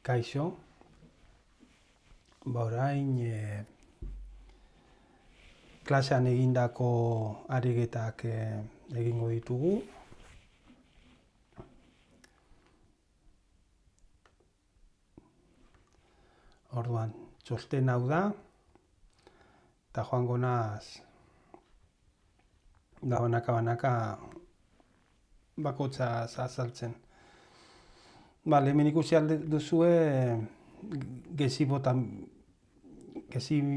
Kaixo, orain klasean egindako ariketak egingo ditugu. Orduan, txosten hau da, eta joango naz da banaka bakotza azaltzen. Hemen ikusi duzue gezi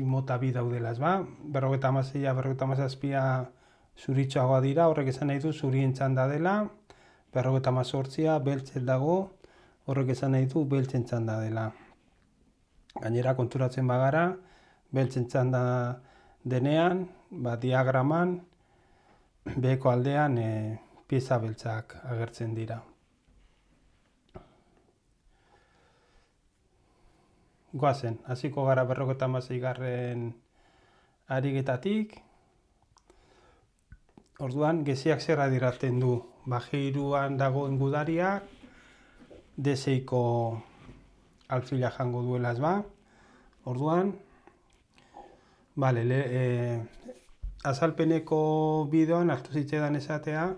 mota bi daudela, ez ba? 56a, 57a zuritxoagoa dira, horrek esan nahi du zurien txanda dela, 58a beltzen dago, horrek esan nahi du beltzen txanda dela. Gainera konturatzen bagara, beltzen txanda denean, diagraman, beheko aldean pieza beltzak agertzen dira. Goazen, hasiko gara 56garren ariketatik. Orduan, geziak zer adierazten du. J3an dagoen gudaria, D6ko alfila jango duela, ez ba? Orduan, azalpeneko bideoan hartu zitzaidan esatea,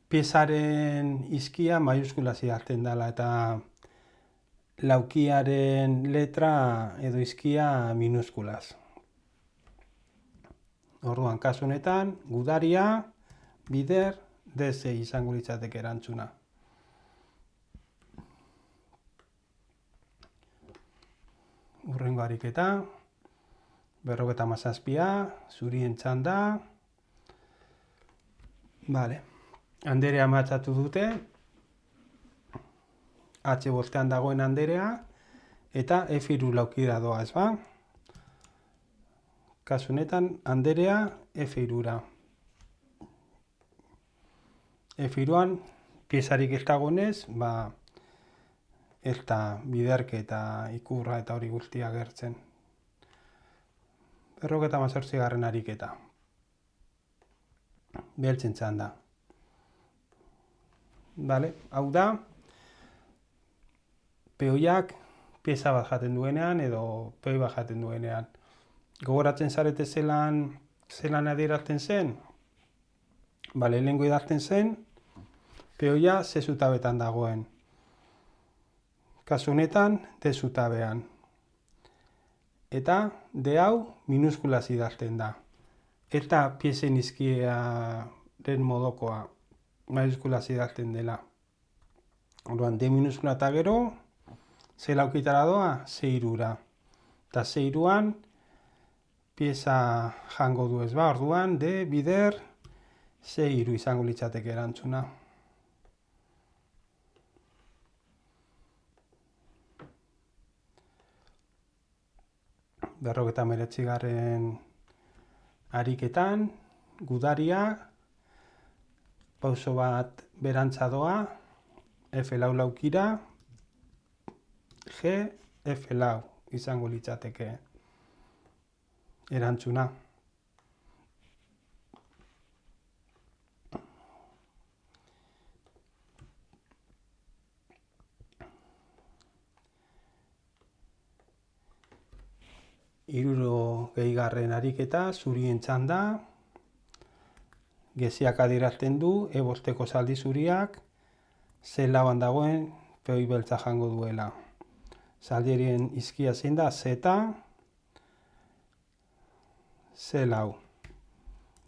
piezaren izkia maiuskulaz idazten dela eta laukiaren letra edo izkia minuskulaz. Orduan, kasu honetan, gudaria, bider, D6 izango litzateke erantzuna. Hurrengo ariketa, 57a, zurien txanda. Anderea matzatu dute, H bostean dagoen anderea, eta F3 laukira doa, ez ba? Kasu honetan, anderea F3ra. F3an, piezarik ez dagoenez, ez da biderke eta ikurra eta hori guztia gertzen. 58garren ariketa. Beltzen txanda. Hau da, peoiak pieza bat jaten duenean edo peoi bat jaten duenean. Gogoratzen zarete zelan adierazten zen? Lehenengo idazten zen, peoia ze zutabetan dagoen. Kasu honetan, D zutabean. Eta D hau minuskulaz idazten da. Eta piezen izkiaren modokoa maiuskulaz idazten dela. Orduan, D minuskula eta gero, ze laukitara doa, C3ra. Eta C3an pieza jango du, ez ba? Orduan, D bider C3 izango litzateke erantzuna. Berrogeta meretzigarren ariketan, gudaria, pauso bat berantza doa, F4 laukira, G, F4 izango litzateke erantzuna. Hirurogeigarren ariketa, zurien txanda, geziak adierazten du, E5ko zaldi zuriak, C4an dagoen peoi beltza jango duela. Zaldien izkia zein da, Z, C4.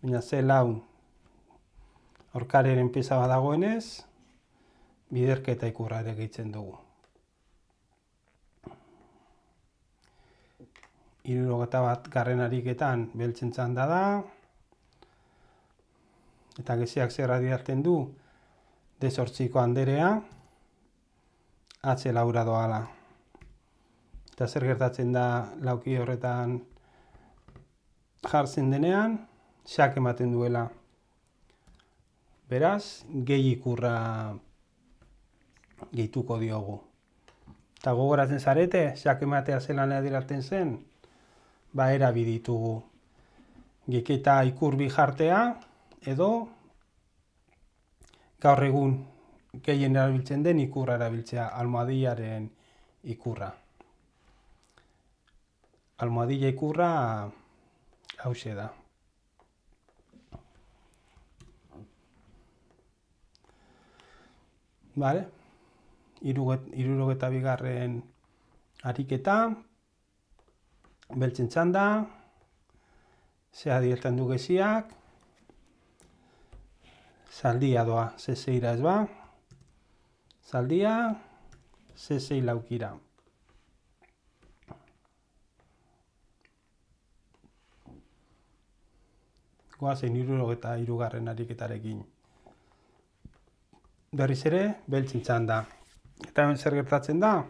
Baina C4 aurkariaren pieza bat dagoenez, biderketa ikurra ere gehitzen dugu. 61garren ariketan beltzen txanda da, eta geziak zer adierazten du, D8ko anderea, H4ra doala. Eta zer gertatzen da lauki horretan jartzen denean, xak ematen duela. Beraz, gehi ikurra gehituko diogu. Eta gogoratzen zarete, xak ematea zelan adierazten zen, erabi ditugu. Geketa ikur bi jartea, edo gaur egun gehien erabiltzen den ikurra erabiltzea, almohadillaren ikurra. Almohadilla ikurra hauxe da. Vale? 62. ariketa, beltzen txanda, zea diertan du geziak, zaldia doa, zezeira ez ba, zaldia, zezei laukira. Goazen 63. ariketarekin. Berriz ere, beltzen txanda. Eta hemen zer gertatzen da?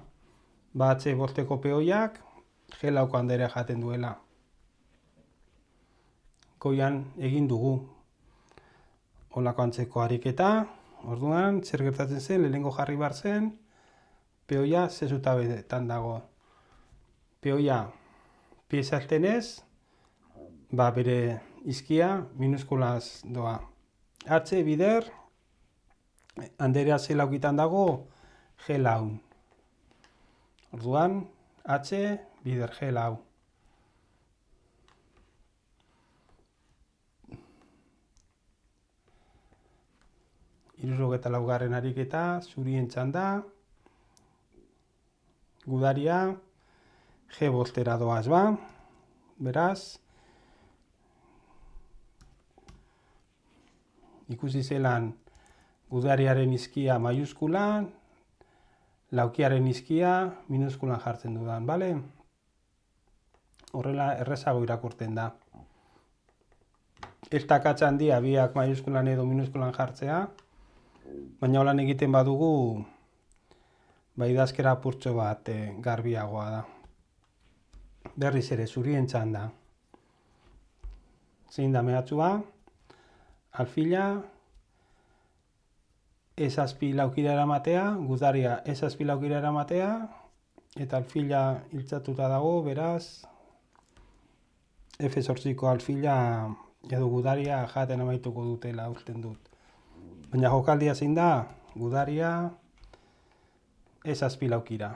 Batze bosteko peoiak, gelauko handera jaten duela. Goian egin dugu. Olako antzeko ariketa. Orduan, zer gertatzen zen, lehenengo jarri bar zen, peoia zezutabetan dago. Peoia piezalten ez, bere izkia minuskulaz doa. H bider, handera ze laukitan dago, G laun. Orduan, H bider G lau. Hirurogeta laugarren ariketa, zurien txanda, gudaria, G bostera doaz ba, beraz, ikusi zelan gudariaren izkia maiuskulan, laukiaren izkia minuskulan jartzen dudan, bale? Horrela errezago irakurten da. Ez dakatza handia biak maiuskulan edo minuskulan jartzea, baina holan egiten badugu, idazkera apurtxo bat garbiagoa da. Berriz ere, zurien txanda. Zein da mehatxua, alfila, ezazpi laukira eramatea, gudaria ezazpi laukira eramatea, eta alfila hiltzatuta dago, beraz, F8ko alfila edo gudaria jaten amaituko dutela usten dut. Baina jokaldia zein da, gudaria ezazpi laukira.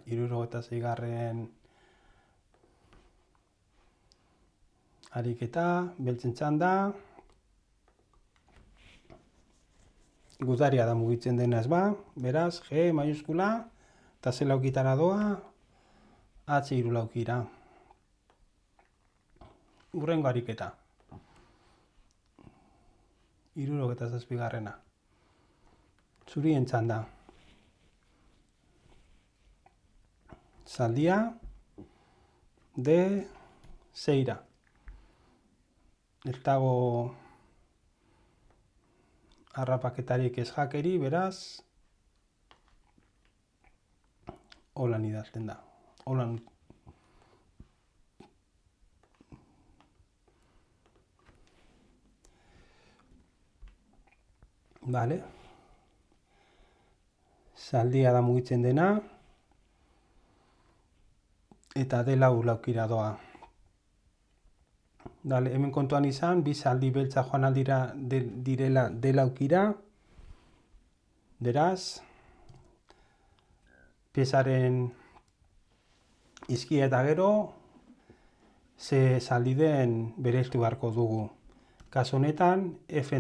Hirurogeta seigarren ariketa, beltzen txanda, gudaria da mugitzen dena ez ba, beraz, G maiuskula, eta ze laukitara doa, H hiru laukira. Urrengo ariketa. 67. Zurien txanda. Zaldia, D, zeira. Ez dago harrapaketarik ez jakeri, beraz, holan idazten da. Holan. Vale. Zaldia da mugitzen dena. Eta D lau laukira doa. Dale, hemen kontuan izan, bi zaldi beltza joan aldira direla D laukira. Beraz, piezaren izkia eta gero, ze zaldi den bereiztu beharko dugu. Kasu honetan, F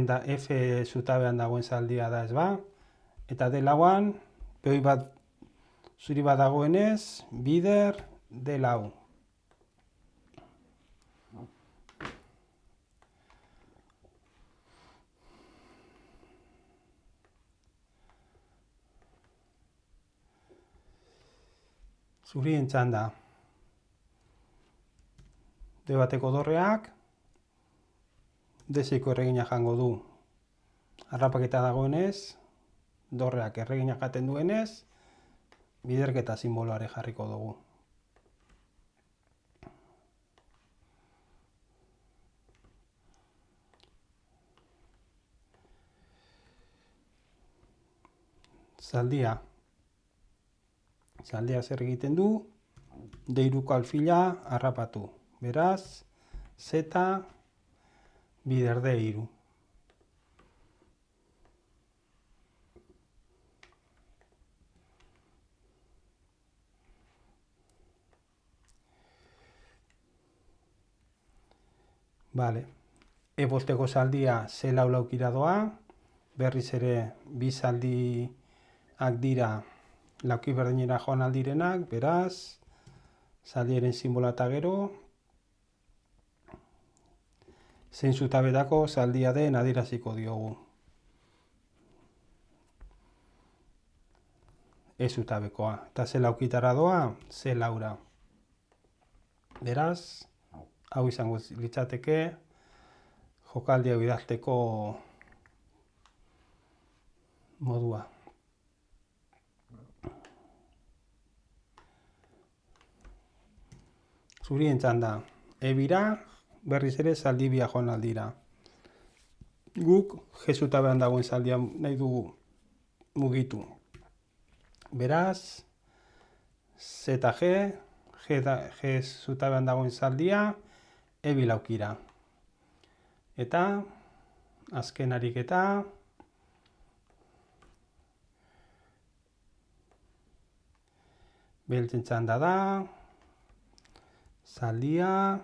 zutabean dagoen zaldia da ez ba, eta D lauan, peoi bat zuri bat dagoenez, bider, D lau. Zurien txanda. D bateko dorreak, D6ko erregina jango du. Harrapaketa dagoenez, dorreak erregina jaten duenez, biderketa simboloare jarriko dugu. zaldia. Zaldia zer egiten du? D-hiruko alfila harrapatu. Beraz, zeta bider D-hiru. Vale. E-bosteko zaldia ze lau laukira doa. Berriz ere bi zaldiak dira lauki berdinera joan aldirenak, beraz, zaldiaren sinbola eta gero, zein zutabetako zaldia den adieraziko diogu. E zutabekoa. Eta ze laukitara doa, ze laura. Beraz, hau izango litzateke jokaldia bidazteko modua. Zurien txanda, ebira, berriz ere zaldi bia joan aldira. Guk, G zutabean dagoen zaldia nahi dugu mugitu. Beraz, Z eta G zutabean dagoen zaldia, ebi laukira. Eta, azken ariketa, beltzen txanda da, zaldia,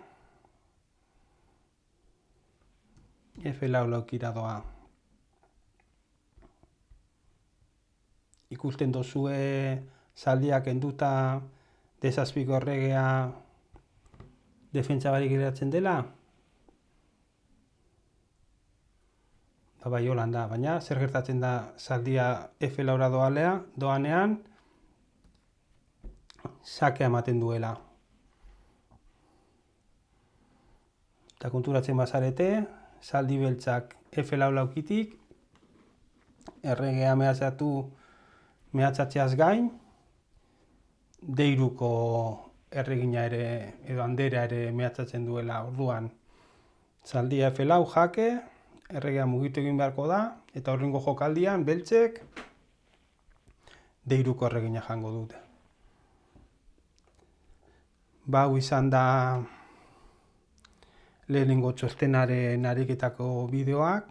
F lau laukira doa. Ikusten dozue zaldiak enduta desazpiko erregea defentsa barik geratzen dela? Bai, holan da, baina zer gertatzen da zaldia F laura doanean sakea ematen duela. Eta konturatzen bazarete, zaldi beltzak F lau laukitik, erregea mehatzatzeaz gain, D-hiruko erregina ere, edo handera ere mehatzatzen duela. Orduan, zaldia F lau jake, erregea mugitu egin beharko da, eta horrengo jokaldian beltzek D-hiruko erregina jango dute. Hau izan da lehenengo txostenaren ariketako bideoak.